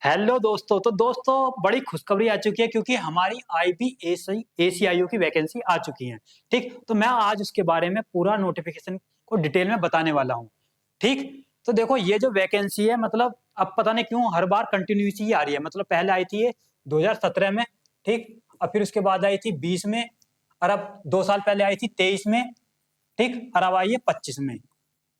Hello दोस्तों। तो दोस्तों बड़ी खुशखबरी आ चुकी है क्योंकि हमारी IBACIO की वैकेंसी आ चुकी है। ठीक, तो मैं आज उसके बारे में पूरा नोटिफिकेशन को डिटेल में बताने वाला हूँ। ठीक, तो देखो ये जो वैकेंसी है मतलब अब पता नहीं क्यों हर बार कंटिन्यूसी ही आ रही है। मतलब पहले आई थी ये 2017 में, ठीक, और फिर उसके बाद आई थी 20 में, और अब 2 साल पहले आई थी 23 में, ठीक, और अब आई है 25 में।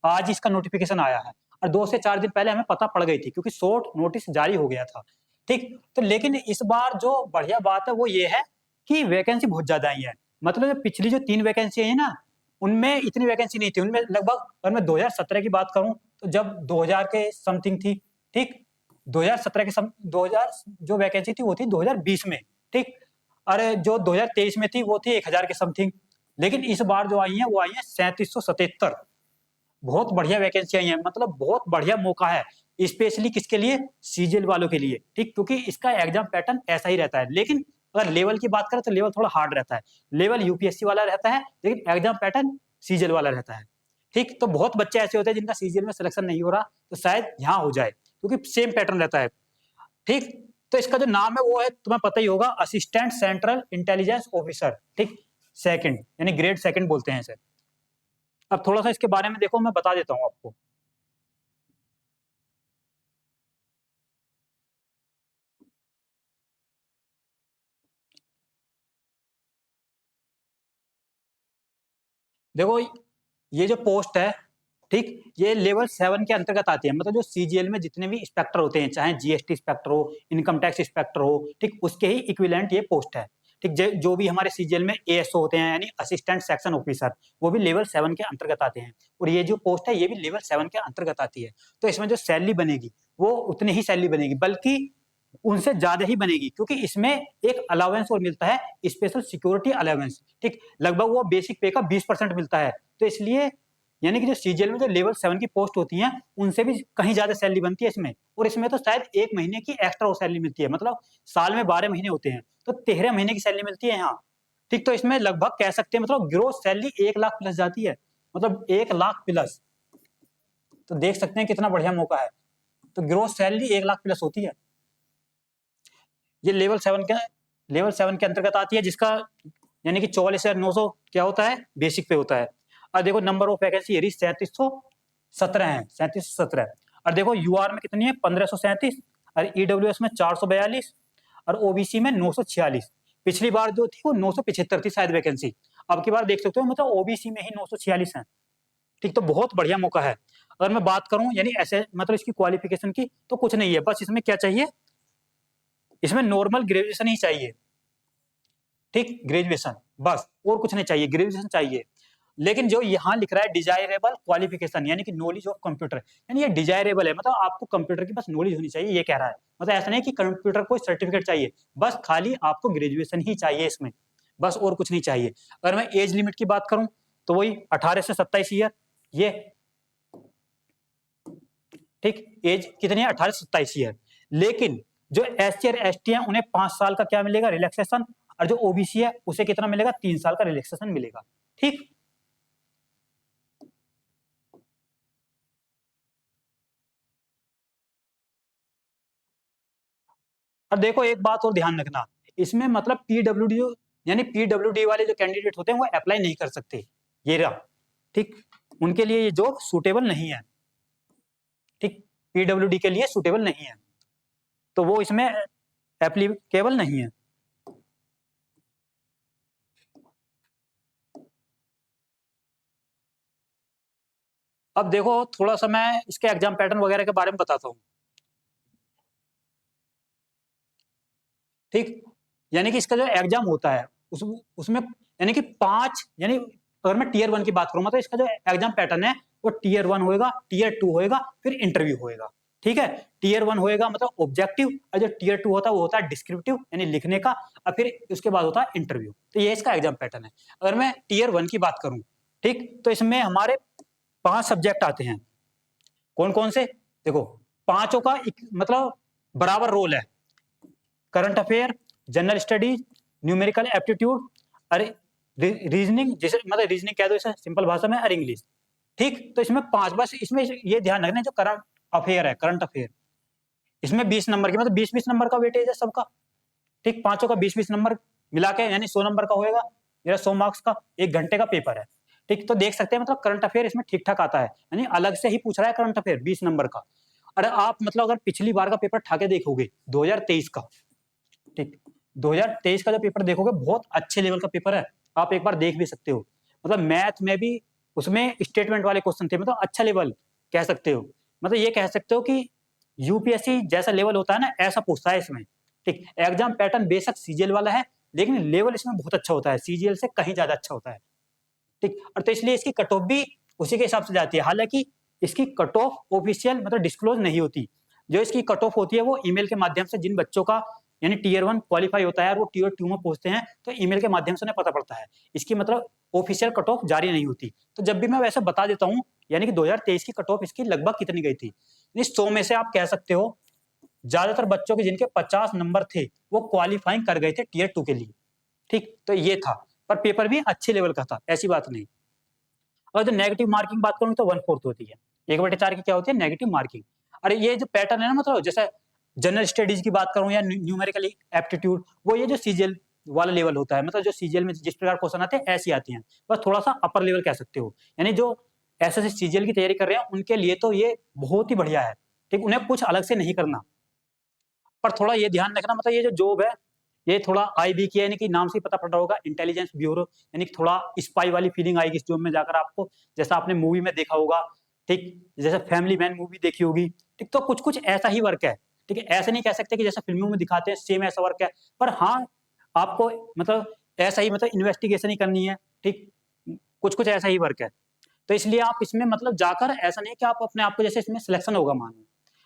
आज इसका नोटिफिकेशन आया है और 2 से 4 दिन पहले हमें पता पड़ गई थी क्योंकि शॉर्ट नोटिस जारी हो गया था। ठीक, तो लेकिन इस बार जो बढ़िया बात है वो ये है कि वैकेंसी बहुत ज्यादा आई है। मतलब जो पिछली जो 3 वैकेंसी है ना, उनमें इतनी वैकेंसी नहीं थी। उनमें लगभग, अगर मैं 2017 की बात करूं तो जब 2000 के समथिंग थी, ठीक, 2017 के 2000 जो वैकेंसी थी वो थी 2020 में, ठीक, और जो 2023 में थी वो थी 1000 के समथिंग। लेकिन इस बार जो आई है वो आई है 3777। बहुत बढ़िया वैकेंसी आई है, मतलब बहुत बढ़िया मौका है स्पेशली किसके लिए, सीजीएल वालों के लिए। ठीक, क्योंकि इसका एग्जाम पैटर्न ऐसा ही रहता है। लेकिन अगर लेवल की बात करें तो लेवल थोड़ा हार्ड रहता है। लेवल यूपीएससी वाला रहता है लेकिन एग्जाम पैटर्न सीजीएल वाला रहता है। ठीक, तो बहुत बच्चे ऐसे होते हैं जिनका सीजीएल में सिलेक्शन नहीं हो रहा, तो शायद यहाँ हो जाए क्योंकि सेम पैटर्न रहता है। ठीक, तो इसका जो नाम है वो है, तुम्हें पता ही होगा, असिस्टेंट सेंट्रल इंटेलिजेंस ऑफिसर। ठीक, सेकंड यानी ग्रेड सेकंड बोलते हैं इसे। अब थोड़ा सा इसके बारे में देखो, मैं बता देता हूँ आपको। देखो ये जो पोस्ट है, ठीक, ये लेवल 7 के अंतर्गत आती है। मतलब जो सीजीएल में जितने भी इंस्पेक्टर होते हैं, चाहे जीएसटी इंस्पेक्टर हो, इनकम टैक्स इंस्पेक्टर हो, ठीक, उसके ही इक्विवेलेंट ये पोस्ट है। ठीक, जो भी हमारे सीजीएल में एएसओ होते हैं यानी असिस्टेंट सेक्शन ऑफिसर, वो भी लेवल 7 के अंतर्गत आते हैं। और ये जो पोस्ट है ये भी लेवल 7 के अंतर्गत आती है। तो इसमें जो सैलरी बनेगी वो उतनी ही सैलरी बनेगी, बल्कि उनसे ज्यादा ही बनेगी, क्योंकि इसमें एक अलाउंस और मिलता है, स्पेशल सिक्योरिटी अलाउंस। ठीक, लगभग वो बेसिक पे का 20% मिलता है। तो इसलिए यानी कि जो सीजीएल में जो लेवल 7 की पोस्ट होती हैं उनसे भी कहीं ज्यादा सैलरी बनती है इसमें। और इसमें तो शायद 1 महीने की एक्स्ट्रा सैलरी मिलती है। मतलब साल में 12 महीने होते हैं तो 13 महीने की सैलरी मिलती है यहाँ। ठीक, तो इसमें लगभग कह सकते हैं मतलब ग्रोस सैलरी 1 लाख प्लस जाती है। मतलब 1 लाख प्लस। तो देख सकते हैं कितना बढ़िया मौका है। तो ग्रोस सैलरी 1 लाख प्लस होती है। ये लेवल 7 के अंतर्गत आती है, जिसका यानी कि 44,900 क्या होता है, बेसिक पे होता है। और देखो नंबर ऑफ वैकेंसी 3717 है, 3717। और देखो यूआर में कितनी है, 1537, और ईडब्ल्यूएस में 442, और ओबीसी में 946। पिछली बार जो थी वो 975 थी शायद वैकेंसी। अब की बार देख सकते हो मतलब ओबीसी में ही 946 है। ठीक, तो बहुत बढ़िया मौका है। अगर मैं बात करूं यानी ऐसे मतलब इसकी क्वालिफिकेशन की, तो कुछ नहीं है, बस इसमें क्या चाहिए, इसमें नॉर्मल ग्रेजुएशन ही चाहिए। ठीक, ग्रेजुएशन बस, और कुछ नहीं चाहिए, ग्रेजुएशन चाहिए। लेकिन जो यहाँ लिख रहा है डिजायरेबल क्वालिफिकेशन यानी कि नॉलेज ऑफ कंप्यूटर, यानी ये डिजायरेबल है, मतलब आपको कंप्यूटर की बस नॉलेज होनी चाहिए, ये कह रहा है। मतलब ऐसा नहीं कि कंप्यूटर कोई सर्टिफिकेट चाहिए, बस खाली आपको ग्रेजुएशन ही चाहिए इसमें, बस और कुछ नहीं चाहिए। अगर मैं एज लिमिट की बात करूं तो वही 18 से 27 ईयर ये। ठीक, एज कितनी है, 18 से 27 ईयर। लेकिन जो एससी और एसटी है उन्हें 5 साल का क्या मिलेगा, रिलैक्सेशन। और जो ओबीसी है उसे कितना मिलेगा, 3 साल का रिलैक्सेशन मिलेगा। ठीक, और देखो एक बात और ध्यान रखना, इसमें मतलब पीडब्ल्यूडी यानी पीडब्ल्यूडी वाले जो कैंडिडेट होते हैं वो अप्लाई नहीं कर सकते, ये रहा। ठीक, उनके लिए ये जॉब सूटेबल नहीं है। ठीक, पीडब्ल्यूडी के लिए सूटेबल नहीं है, तो वो इसमें एप्लीकेबल नहीं है। अब देखो थोड़ा सा मैं इसके एग्जाम पैटर्न वगैरह के बारे में बताता हूँ। ठीक, यानी कि इसका जो एग्जाम होता है उसमें यानी कि 5, यानी अगर मैं टीयर 1 की बात करूँ मतलब इसका जो एग्जाम पैटर्न है वो टीयर 1 होएगा, टीयर 2 होएगा, फिर इंटरव्यू होएगा। ठीक है, टीयर 1 होएगा मतलब ऑब्जेक्टिव, और जो टीयर 2 होता है वो होता है डिस्क्रिप्टिव यानी लिखने का, और फिर उसके बाद होता है इंटरव्यू। तो ये इसका एग्जाम पैटर्न है। अगर मैं टीयर 1 की बात करूँ, ठीक, तो इसमें हमारे 5 सब्जेक्ट आते हैं। कौन कौन से, देखो पांचों का मतलब बराबर रोल है। Current affair, general studies, numerical aptitude, अरे रीजनिंग, जैसे मतलब रीजनिंग कह दो इसे सिंपल भाषा में, और इंग्लिश। ठीक, तो इसमें 5, बस इसमें ये ध्यान रखना जो करंट अफेयर है, करंट अफेयर इसमें 20 नंबर की मतलब 20-20 नंबर का वेटेज है सबका, ठीक, पांचों का 20-20 नंबर मिला के यानी 100 नंबर का होएगा, मेरा 100 मार्क्स का 1 घंटे का पेपर है, ठीक। तो देख सकते हैं मतलब करंट अफेयर इसमें ठीक ठाक आता है, यानी अलग से ही पूछ रहा है करंट अफेयर 20 नंबर का। अरे आप मतलब अगर पिछली बार का पेपर ठाके देखोगे 2023 का, ठीक, 2023 का जो पेपर देखोगे बहुत अच्छे लेवल का पेपर है, आप एक बार देख भी सकते हो। मतलब मैथ में भी उसमें स्टेटमेंट वाले क्वेश्चन थे, मतलब अच्छा लेवल कह सकते हो, मतलब ये कह सकते हो कि यूपीएससी जैसा लेवल होता है ना ऐसा पूछता है इसमें, ठीक। एग्जाम पैटर्न बेशक सीजीएल वाला है लेकिन लेवल इसमें बहुत अच्छा होता है, सीजीएल से कहीं ज्यादा अच्छा होता है, ठीक। और तो इसलिए इसकी कट ऑफ भी उसी के हिसाब से जाती है, हालांकि इसकी कट ऑफ ऑफिशियल मतलब डिस्क्लोज नहीं होती, जो इसकी कट ऑफ होती है वो ईमेल के माध्यम से जिन बच्चों का यानी टीयर 1 क्वालिफाई होता है और वो टीयर 2 में पहुंचते हैं तो ईमेल के माध्यम से उन्हें पता पड़ता है, इसकी मतलब ऑफिशियल कट ऑफ जारी नहीं होती। तो जब भी मैं वैसे बता देता हूँ यानी कि 2023 की कट ऑफ इसकी लगभग कितनी गई थी, 100 में से आप कह सकते हो ज्यादातर बच्चों के जिनके 50 नंबर थे वो क्वालिफाइंग कर गए थे टीयर 2 के लिए, ठीक। तो ये था, पर पेपर भी अच्छे लेवल का था, ऐसी बात नहीं। और जो नेगेटिव मार्किंग बात करूं तो 1/4 होती है, 1/4 की क्या होती है नेगेटिव मार्किंग। अरे ये जो पैटर्न है ना मतलब जैसे जनरल स्टडीज की बात करूं या न्यूमेरिकली एप्टीट्यूड, वो ये जो सीजीएल वाला लेवल होता है, मतलब जो सीजीएल में जिस प्रकार क्वेश्चन आते हैं ऐसी आती हैं, बस थोड़ा सा अपर लेवल कह सकते हो, यानी जो ऐसे सीजीएल की तैयारी कर रहे हैं उनके लिए तो ये बहुत ही बढ़िया है, ठीक। उन्हें कुछ अलग से नहीं करना, पर थोड़ा ये ध्यान रखना मतलब ये जो जॉब है ये थोड़ा आईबी की है, यानी कि नाम से ही पता पड़ रहा होगा इंटेलिजेंस ब्यूरो, यानी कि थोड़ा स्पाई वाली फीलिंग आएगी इस जॉब में जाकर आपको, जैसा आपने मूवी में देखा होगा, ठीक, जैसे फैमिली मैन मूवी देखी होगी, ठीक। तो कुछ कुछ ऐसा ही वर्क है, ठीक है, ऐसे नहीं कह सकते कि जैसा फिल्मों में दिखाते हैं सेम ऐसा वर्क है, पर हाँ आपको मतलब ऐसा ही मतलब इन्वेस्टिगेशन ही करनी है, ठीक, कुछ कुछ ऐसा ही वर्क है। तो इसलिए आप इसमें मतलब जाकर ऐसा नहीं कि आप अपने आप को जैसे इसमें सिलेक्शन होगा मानो,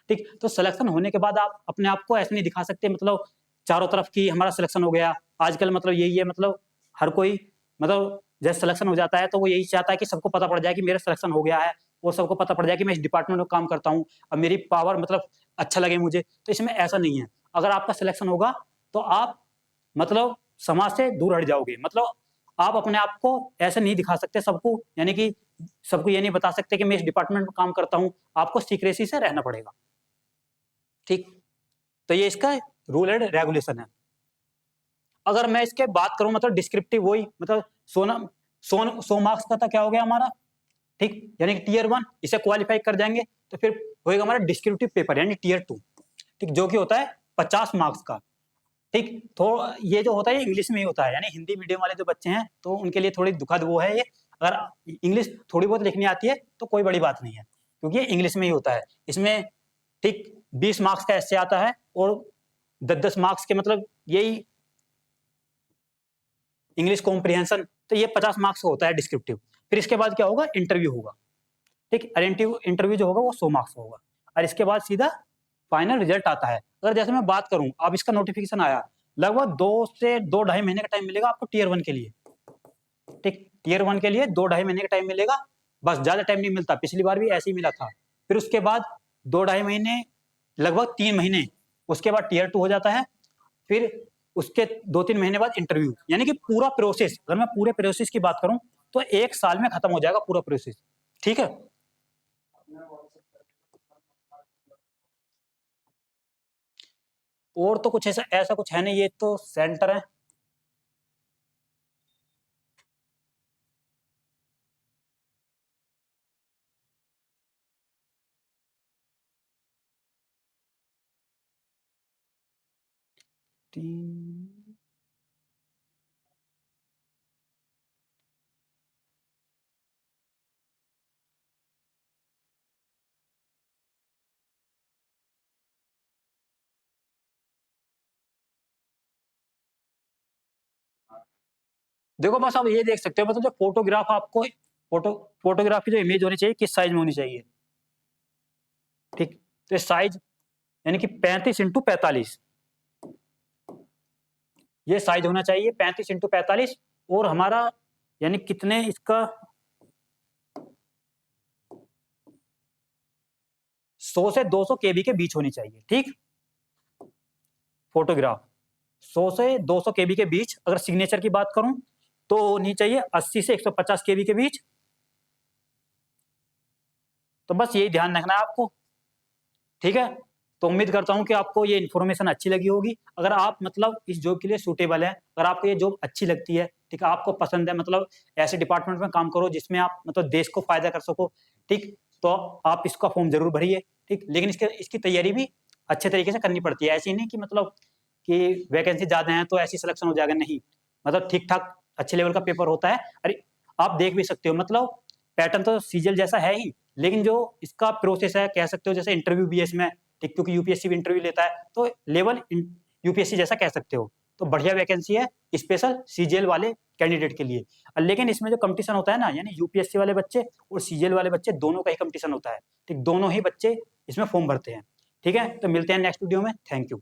ठीक, तो सिलेक्शन होने के बाद आप अपने आप को ऐसे नहीं दिखा सकते मतलब चारों तरफ की हमारा सिलेक्शन हो गया, आजकल मतलब यही है, मतलब हर कोई मतलब जैसे सिलेक्शन हो जाता है तो वो यही चाहता है कि सबको पता पड़ जाए कि मेरा सिलेक्शन हो गया है और सबको पता पड़ जाए कि मैं इस डिपार्टमेंट में काम करता हूँ और मेरी पावर मतलब अच्छा लगे मुझे, तो इसमें ऐसा नहीं है। अगर आपका सिलेक्शन होगा तो आप मतलब समाज से दूर हट जाओगे, मतलब आप अपने आप को ऐसे नहीं दिखा सकते सबको, यानी कि सबको ये नहीं बता सकते कि मैं इस डिपार्टमेंट में काम करता हूँ, आपको सीक्रेसी से रहना पड़ेगा, ठीक। तो ये इसका रूल एंड रेगुलेशन है। अगर मैं इसके बात करूं मतलब डिस्क्रिप्टिव वही मतलब सोना 100 मार्क्स का था क्या हो गया हमारा, ठीक, यानी कि टीयर 1 इसे क्वालिफाई कर जाएंगे तो फिर होएगा हमारा डिस्क्रिप्टिव पेपर यानी टीयर 2, ठीक, जो कि होता है 50 मार्क्स का, ठीक। तो ये जो होता है ये इंग्लिश में ही होता है, यानी हिंदी मीडियम वाले जो बच्चे हैं तो उनके लिए थोड़ी दुखद वो है ये, अगर इंग्लिश थोड़ी बहुत लिखनी आती है तो कोई बड़ी बात नहीं है क्योंकि ये इंग्लिश में ही होता है। इसमें ठीक 20 मार्क्स का ऐसे आता है और 10-10 मार्क्स के मतलब यही इंग्लिश कॉम्प्रिहेंशन, तो ये 50 मार्क्स का होता है डिस्क्रिप्टिव। फिर इसके बाद क्या होगा इंटरव्यू होगा, ठीक, इंटरव्यू जो होगा वो 100 मार्क्स का होगा और इसके बाद सीधा फाइनल रिजल्ट आता है। अगर जैसे मैं बात करूं अब इसका नोटिफिकेशन आया लगभग 2 से 2 ढाई महीने का टाइम मिलेगा आपको टीयर 1 के लिए, ठीक, टीयर 1 के लिए 2 ढाई महीने का टाइम मिलेगा, बस ज्यादा टाइम नहीं मिलता, पिछली बार भी ऐसे ही मिला था। फिर उसके बाद 2 ढाई महीने लगभग 3 महीने उसके बाद टीयर 2 हो जाता है, फिर उसके 2-3 महीने बाद इंटरव्यू, यानी कि पूरा प्रोसेस अगर मैं पूरे प्रोसेस की बात करूं तो 1 साल में खत्म हो जाएगा पूरा प्रोसेस, ठीक है। और तो कुछ ऐसा ऐसा कुछ है नहीं, ये तो सेंटर है। देखो बस आप ये देख सकते हो मतलब जो फोटोग्राफ आपको फोटोग्राफ की जो इमेज होनी चाहिए किस साइज में होनी चाहिए, ठीक। तो साइज यानी कि 35x45 ये साइज होना चाहिए, 35x45, और हमारा यानी कितने इसका 100 से 200 केबी के बीच होनी चाहिए, ठीक। फोटोग्राफ 100 से 200 केबी के बीच, अगर सिग्नेचर की बात करूं तो होनी चाहिए 80 से 150 केबी के बीच। तो बस यही ध्यान रखना है आपको, ठीक है। तो उम्मीद करता हूँ कि आपको ये इन्फॉर्मेशन अच्छी लगी होगी। अगर आप मतलब इस जॉब के लिए सूटेबल हैं, अगर आपको ये जॉब अच्छी लगती है, ठीक है, आपको पसंद है, मतलब ऐसे डिपार्टमेंट में काम करो जिसमें आप मतलब देश को फ़ायदा कर सको, ठीक, तो आप इसका फॉर्म ज़रूर भरिए, ठीक। लेकिन इसकी तैयारी भी अच्छे तरीके से करनी पड़ती है। ऐसे ही नहीं कि मतलब कि वैकेंसी ज़्यादा है तो ऐसे ही सिलेक्शन हो जाएगा, नहीं। मतलब ठीक-ठाक अच्छे लेवल का पेपर होता है। अरे, आप देख भी सकते हो, मतलब पैटर्न तो सीजीएल जैसा है ही, लेकिन जो इसका प्रोसेस है, कह सकते हो जैसे इंटरव्यू भी है इसमें, ठीक, क्योंकि यूपीएससी भी इंटरव्यू लेता है, तो लेवल यूपीएससी जैसा कह सकते हो। तो बढ़िया वैकेंसी है स्पेशल सीजीएल वाले कैंडिडेट के लिए। लेकिन इसमें जो कंपटीशन होता है ना, यानी यूपीएससी वाले बच्चे और सीजीएल वाले बच्चे दोनों का ही कंपटीशन होता है, ठीक, दोनों ही बच्चे इसमें फॉर्म भरते हैं। ठीक है, तो मिलते हैं नेक्स्ट वीडियो में। Thank you.